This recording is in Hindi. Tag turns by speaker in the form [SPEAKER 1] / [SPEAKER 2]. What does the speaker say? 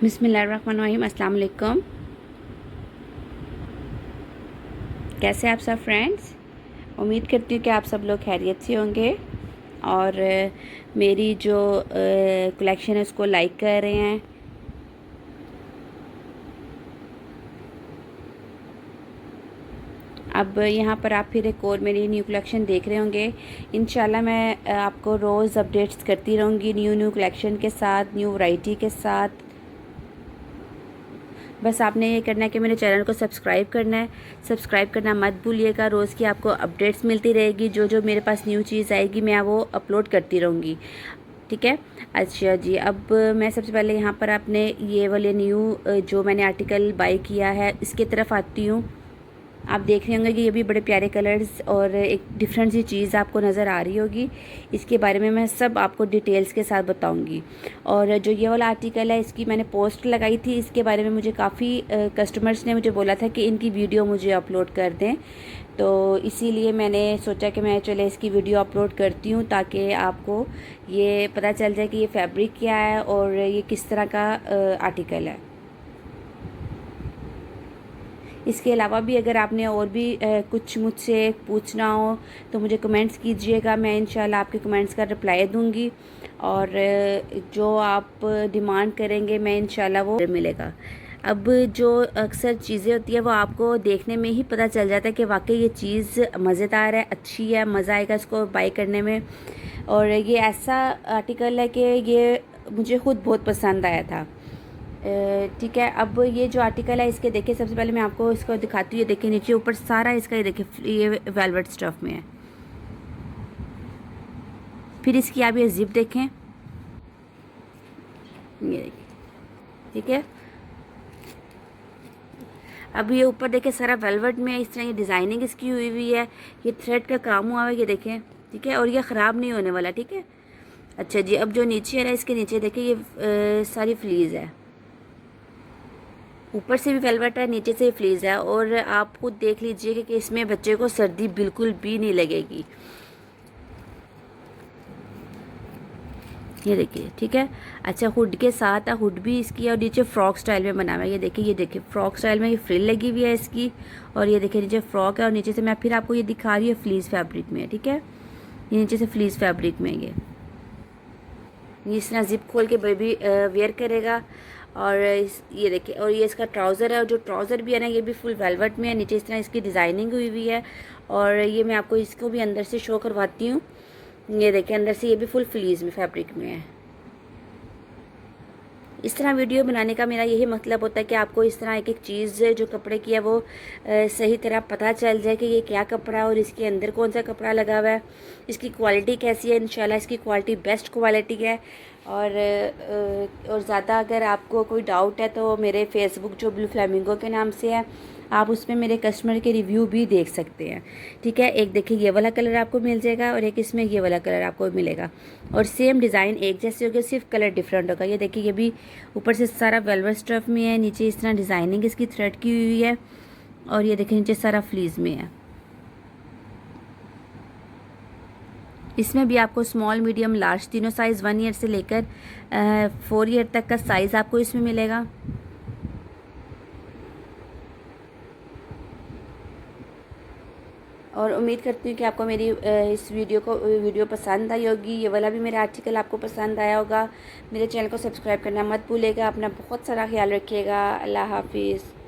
[SPEAKER 1] बिस्मिल्लाहिर्रहमानिर्रहीम, अस्सलाम वालेकुम। कैसे आप सब फ्रेंड्स? उम्मीद करती हूँ कि आप सब लोग खैरियत से होंगे और मेरी जो कलेक्शन है उसको लाइक कर रहे हैं। अब यहाँ पर आप फिर एक और मेरी न्यू कलेक्शन देख रहे होंगे। इंशाल्लाह मैं आपको रोज़ अपडेट्स करती रहूँगी न्यू कलेक्शन के साथ, न्यू वैरायटी के साथ। बस आपने ये करना है कि मेरे चैनल को सब्सक्राइब करना है। सब्सक्राइब करना मत भूलिएगा। रोज़ की आपको अपडेट्स मिलती रहेगी। जो जो मेरे पास न्यू चीज़ आएगी मैं वो अपलोड करती रहूँगी, ठीक है। अच्छा जी, अब मैं सबसे पहले यहाँ पर आपने ये वाले न्यू जो मैंने आर्टिकल बाय किया है इसकी तरफ आती हूँ। आप देख रहे होंगे कि ये भी बड़े प्यारे कलर्स और एक डिफरेंट सी चीज़ आपको नज़र आ रही होगी। इसके बारे में मैं सब आपको डिटेल्स के साथ बताऊंगी। और जो ये वाला आर्टिकल है इसकी मैंने पोस्ट लगाई थी। इसके बारे में मुझे काफ़ी कस्टमर्स ने मुझे बोला था कि इनकी वीडियो मुझे अपलोड कर दें, तो इसीलिए मैंने सोचा कि मैं चले इसकी वीडियो अपलोड करती हूँ ताकि आपको ये पता चल जाए कि ये फैब्रिक क्या है और ये किस तरह का आर्टिकल है। इसके अलावा भी अगर आपने और भी कुछ मुझसे पूछना हो तो मुझे कमेंट्स कीजिएगा। मैं इंशाल्लाह आपके कमेंट्स का रिप्लाई दूंगी और जो आप डिमांड करेंगे मैं इंशाल्लाह वो मिलेगा। अब जो अक्सर चीज़ें होती है वो आपको देखने में ही पता चल जाता है कि वाकई ये चीज़ मज़ेदार है, अच्छी है, मज़ा आएगा इसको बाय करने में। और ये ऐसा आर्टिकल है कि ये मुझे ख़ुद बहुत पसंद आया था, ठीक है। अब ये जो आर्टिकल है इसके देखिए, सबसे पहले मैं आपको इसको दिखाती हूँ। ये देखिए नीचे ऊपर सारा इसका ये देखिए ये वेलवेट स्टफ़ में है। फिर इसकी आप ये जिप देखें, ये देखिए, ठीक है। अब ये ऊपर देखें सारा वेलवेट में इस तरह ये डिज़ाइनिंग इसकी हुई है। ये थ्रेड का काम हुआ है, ये देखें, ठीक है। और ये ख़राब नहीं होने वाला, ठीक है। अच्छा जी, अब जो नीचे है ना इसके नीचे देखिए ये सारी फ्लीज़ है। ऊपर से भी वेलवेट है, नीचे से भी फ्लीज़ है। और आप खुद देख लीजिए कि इसमें बच्चे को सर्दी बिल्कुल भी नहीं लगेगी। ये देखिए, ठीक है। अच्छा, हुड के साथ है, हुड भी इसकी है और नीचे फ्रॉक स्टाइल में बना हुआ है। ये देखिए, ये देखिए फ्रॉक स्टाइल में ये फ्रिल लगी हुई है इसकी। और ये देखिए नीचे फ्रॉक है और नीचे से मैं फिर आपको ये दिखा रही हूँ फ्लीज़ फैब्रिक में, ठीक है। ये नीचे से फ्लीज़ फैब्रिक में ये इस तरह जिप खोल के बेबी वेयर करेगा। और ये देखिए, और ये इसका ट्राउज़र है और जो ट्राउज़र भी है ना ये भी फुल वेलवेट में है। नीचे इस तरह इसकी डिज़ाइनिंग हुई है। और ये मैं आपको इसको भी अंदर से शो करवाती हूँ। ये देखिए अंदर से ये भी फुल फ्लीज़ में फैब्रिक में है। इस तरह वीडियो बनाने का मेरा यही मतलब होता है कि आपको इस तरह एक एक चीज़ जो कपड़े की है वो सही तरह पता चल जाए कि ये क्या कपड़ा है और इसके अंदर कौन सा कपड़ा लगा हुआ है, इसकी क्वालिटी कैसी है। इंशाल्लाह इसकी क्वालिटी बेस्ट क्वालिटी है। और ज़्यादा अगर आपको कोई डाउट है तो मेरे फेसबुक जो ब्लू फ्लेमिंगो के नाम से है, आप उसमें मेरे कस्टमर के रिव्यू भी देख सकते हैं, ठीक है। एक देखिए ये वाला कलर आपको मिल जाएगा और एक इसमें ये वाला कलर आपको मिलेगा। और सेम डिज़ाइन एक जैसे होगा, सिर्फ कलर डिफरेंट होगा। ये देखिए ये भी ऊपर से सारा वेलवेट स्टफ में है, नीचे इस तरह डिज़ाइनिंग इसकी थ्रेड की हुई है। और ये देखिए नीचे सारा फ्लीज़ में है। इसमें भी आपको स्मॉल, मीडियम, लार्ज तीनों साइज़ 1 ईयर से लेकर 4 ईयर तक का साइज़ आपको इसमें मिलेगा। और उम्मीद करती हूँ कि आपको मेरी इस वीडियो पसंद आई होगी। ये वाला भी मेरा आर्टिकल आपको पसंद आया होगा। मेरे चैनल को सब्सक्राइब करना मत भूलिएगा। अपना बहुत सारा ख्याल रखिएगा। अल्लाह हाफिज़।